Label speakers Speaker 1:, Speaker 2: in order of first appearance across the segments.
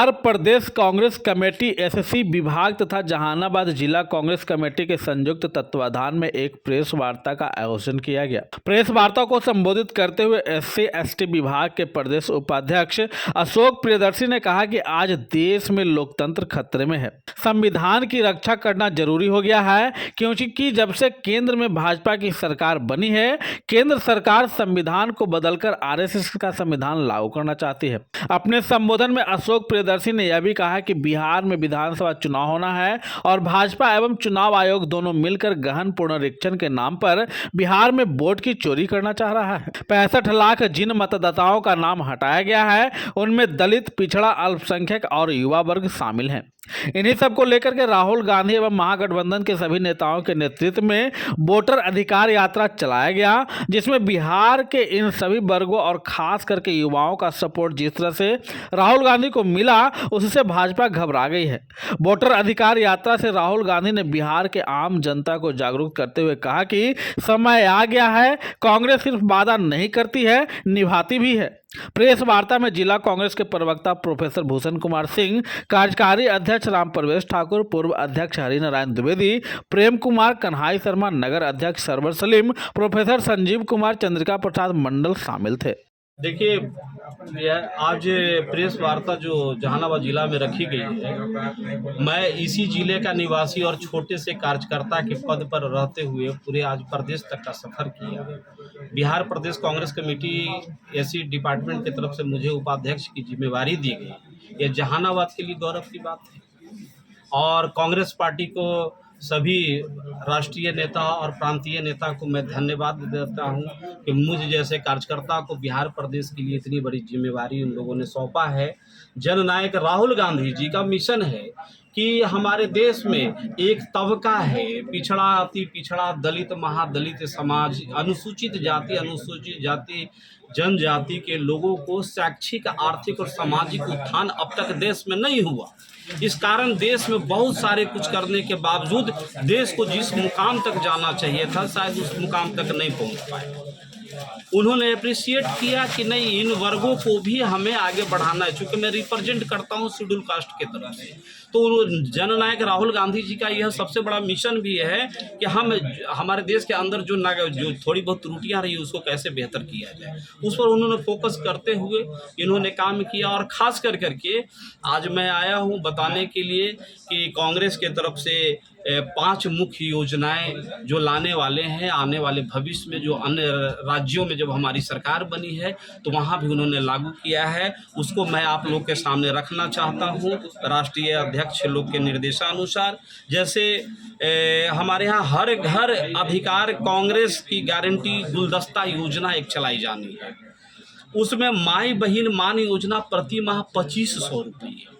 Speaker 1: बिहार प्रदेश Congress committee SC विभाग तथा जहानाबाद जिला कांग्रेस कमेटी के संयुक्त तत्वाधान में एक प्रेस वार्ता का आयोजन किया गया। प्रेस वार्ता को संबोधित करते हुए एससी एसटी विभाग के प्रदेश उपाध्यक्ष अशोक प्रियदर्शी ने कहा कि आज देश में लोकतंत्र खतरे में है। संविधान की रक्षा करना जरूरी हो गया है, क्योंकि जब से केंद्र में भाजपा की सरकार बनी है, केंद्र सरकार संविधान को बदलकर आरएसएस का संविधान लागू करना चाहती है। अपने संबोधन में अशोक प्रियदर्शी ने यह भी कहा कि बिहार में विधानसभा चुनाव होना है और भाजपा एवं चुनाव आयोग दोनों मिलकर गहन पुनरीक्षण के नाम पर बिहार में वोट की चोरी करना चाह रहा है। 65 लाख जिन मतदाताओं का नाम हटाया गया है, उनमें दलित, पिछड़ा, अल्पसंख्यक और युवा वर्ग शामिल हैं। इन्हीं सब को लेकर के राहुल गांधी एवं महागठबंधन के सभी नेताओं के नेतृत्व में वोटर अधिकार यात्रा चलाया गया, जिसमें बिहार के इन सभी वर्गों और खास करके युवाओं का सपोर्ट जिस तरह से राहुल गांधी को मिला, उससे भाजपा घबरा गई है। वोटर अधिकार यात्रा से राहुल गांधी ने बिहार के आम जनता को जागरूक करते हुए कहा कि समय आ गया है, कांग्रेस सिर्फ वादा नहीं करती है, निभाती भी है। प्रेस वार्ता में जिला कांग्रेस के प्रवक्ता प्रोफेसर भूषण कुमार सिंह, कार्यकारी अध्यक्ष राम प्रवेश ठाकुर, पूर्व अध्यक्ष हरिनारायण द्विवेदी, प्रेम कुमार, कन्हाई शर्मा, नगर अध्यक्ष सरवर सलीम, प्रोफेसर संजीव कुमार, चंद्रिका प्रसाद मंडल शामिल थे।
Speaker 2: देखिए, आज प्रेस वार्ता जो जहानाबाद जिला में रखी गई है, मैं इसी जिले का निवासी और छोटे से कार्यकर्ता के पद पर रहते हुए पूरे आज प्रदेश तक का सफर किया। बिहार प्रदेश कांग्रेस कमेटी एससी डिपार्टमेंट की तरफ से मुझे उपाध्यक्ष की जिम्मेवारी दी गई। यह जहानाबाद के लिए गौरव की बात है और कांग्रेस पार्टी को, सभी राष्ट्रीय नेता और प्रांतीय नेता को मैं धन्यवाद देता हूं कि मुझ जैसे कार्यकर्ता को बिहार प्रदेश के लिए इतनी बड़ी जिम्मेवारी उन लोगों ने सौंपा है। जननायक राहुल गांधी जी का मिशन है कि हमारे देश में एक तबका है, पिछड़ा, अति पिछड़ा, दलित, महादलित समाज, अनुसूचित जाति, जनजाति के लोगों को शैक्षिक, आर्थिक और सामाजिक उत्थान अब तक देश में नहीं हुआ। इस कारण देश में बहुत सारे कुछ करने के बावजूद देश को जिस मुकाम तक जाना चाहिए था, शायद उस मुकाम तक नहीं पहुंच पाए। उन्होंने अप्रिशिएट किया कि नहीं, इन वर्गों को भी हमें आगे बढ़ाना है। चूंकि मैं रिप्रेजेंट करता हूं शेड्यूल कास्ट के तरफ से, तो जननायक राहुल गांधी जी का यह सबसे बड़ा मिशन भी है कि हम हमारे देश के अंदर जो थोड़ी बहुत त्रुटियां रही उसको कैसे बेहतर किया जाए, उस पर उन्होंने फोकस करते हुए इन्होंने काम किया। और खास करके आज मैं आया हूं बताने के लिए कि कांग्रेस के तरफ से 5 मुख्य योजनाएं जो लाने वाले हैं, आने वाले भविष्य में जो अन्य राज्यों में जब हमारी सरकार बनी है तो वहां भी उन्होंने लागू किया है, उसको मैं आप लोग के सामने रखना चाहता हूं। राष्ट्रीय अध्यक्ष लोग के निर्देशानुसार, जैसे हमारे यहाँ हर घर अधिकार कांग्रेस की गारंटी गुलदस्ता योजना एक चलाई जानी है। उसमें माई बहन मान योजना प्रति माह 2500 रुपये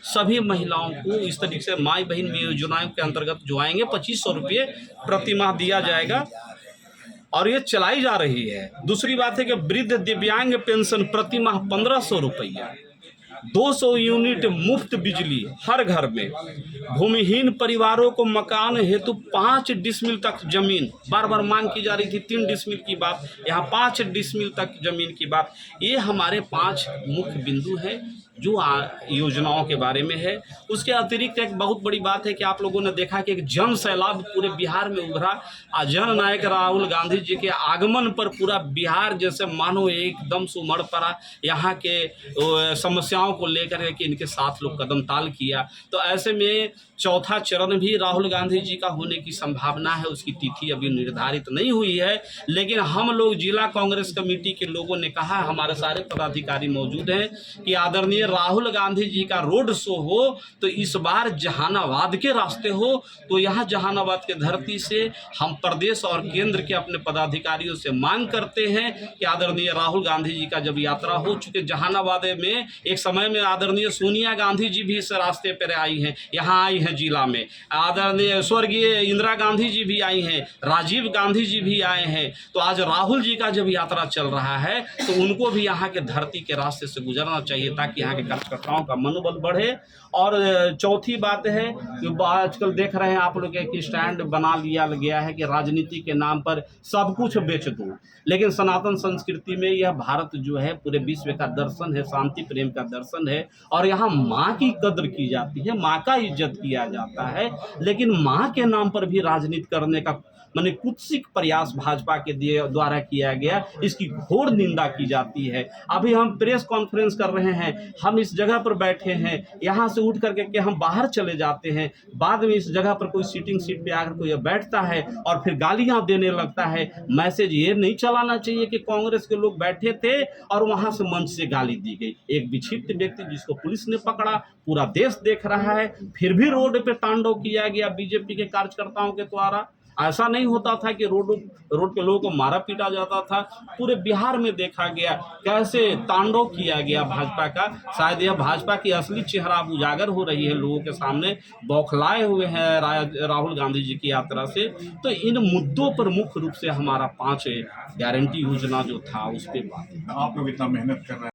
Speaker 2: सभी महिलाओं को इस तरीके से माई बहन योजनाओं के अंतर्गत जो आएंगे 2500 रुपये प्रति माह दिया जाएगा और ये चलाई जा रही है। दूसरी बात है कि वृद्ध दिव्यांग पेंशन प्रति माह 1500 रुपया, 200 यूनिट मुफ्त बिजली हर घर में, भूमिहीन परिवारों को मकान हेतु 5 डिसमिल तक जमीन, बार बार मांग की जा रही थी 3 डिसमिल की बात, यहाँ 5 डिसमिल तक जमीन की बात। ये हमारे 5 मुख्य बिंदु हैं जो योजनाओं के बारे में है। उसके अतिरिक्त एक बहुत बड़ी बात है कि आप लोगों ने देखा कि एक जन सैलाब पूरे बिहार में उभरा। जननायक राहुल गांधी जी के आगमन पर पूरा बिहार जैसे मानो एकदम से उमड़ पड़ा, यहाँ के समस्याओं को लेकर के इनके साथ लोग कदम ताल किया। तो ऐसे में चौथा चरण भी राहुल गांधी जी का होने की संभावना है। उसकी तिथि अभी निर्धारित नहीं हुई है, लेकिन हम लोग जिला कांग्रेस कमेटी के लोगों ने कहा, हमारे सारे पदाधिकारी मौजूद हैं, कि आदरणीय राहुल गांधी जी का रोड शो हो तो इस बार जहानाबाद के रास्ते हो। तो यहाँ जहानाबाद के धरती से हम प्रदेश और केंद्र के अपने पदाधिकारियों से मांग करते हैं कि आदरणीय राहुल गांधी जी का जब यात्रा हो चुके, जहानाबाद में एक समय में आदरणीय सोनिया गांधी जी भी इस रास्ते पर आई हैं, यहाँ आई हैं जिला में। आदरणीय स्वर्गीय इंदिरा गांधी जी भी आई हैं, राजीव गांधी जी भी आए हैं। तो आज राहुल जी का जब यात्रा चल रहा है तो उनको भी यहाँ के धरती के रास्ते से गुजरना चाहिए ताकि यहाँ के कार्यकर्ताओं का मनोबल बढ़े। और चौथी बात है कि आजकल देख रहे हैं आप लोग एक स्टैंड बना लिया गया है कि राजनीति के नाम पर सब कुछ बेच दो, लेकिन सनातन संस्कृति में यह भारत जो है पूरे विश्व का दर्शन है, शांति प्रेम का दर्शन है। और यहाँ माँ की कद्र की जाती है, माँ का इज्जत किया जाता है, लेकिन माँ के नाम पर भी राजनीति करने का माने कुत्सित प्रयास भाजपा के द्वारा किया गया, इसकी घोर निंदा की जाती है। अभी हम प्रेस कॉन्फ्रेंस कर रहे हैं, हम इस जगह पर बैठे हैं, यहाँ से उठ करके के हम बाहर चले जाते हैं, बाद में इस जगह पर कोई सीटिंग सीट पे आकर कोई बैठता है और फिर गालियां देने लगता है। मैसेज ये नहीं चलाना चाहिए कि कांग्रेस के लोग बैठे थे और वहां से मंच से गाली दी गई। एक विक्षिप्त व्यक्ति जिसको पुलिस ने पकड़ा, पूरा देश देख रहा है, फिर भी रोड पे तांडव किया गया बीजेपी के कार्यकर्ताओं के द्वारा। ऐसा नहीं होता था कि रोड के लोगों को मारा पीटा जाता था। पूरे बिहार में देखा गया कैसे तांडव किया गया भाजपा का। शायद यह भाजपा की असली चेहरा अब उजागर हो रही है लोगों के सामने, बौखलाए हुए हैं राहुल गांधी जी की यात्रा से। तो इन मुद्दों पर मुख्य रूप से हमारा 5 गारंटी योजना जो था उस पर बात।
Speaker 3: आप लोग इतना मेहनत कर रहे हैं।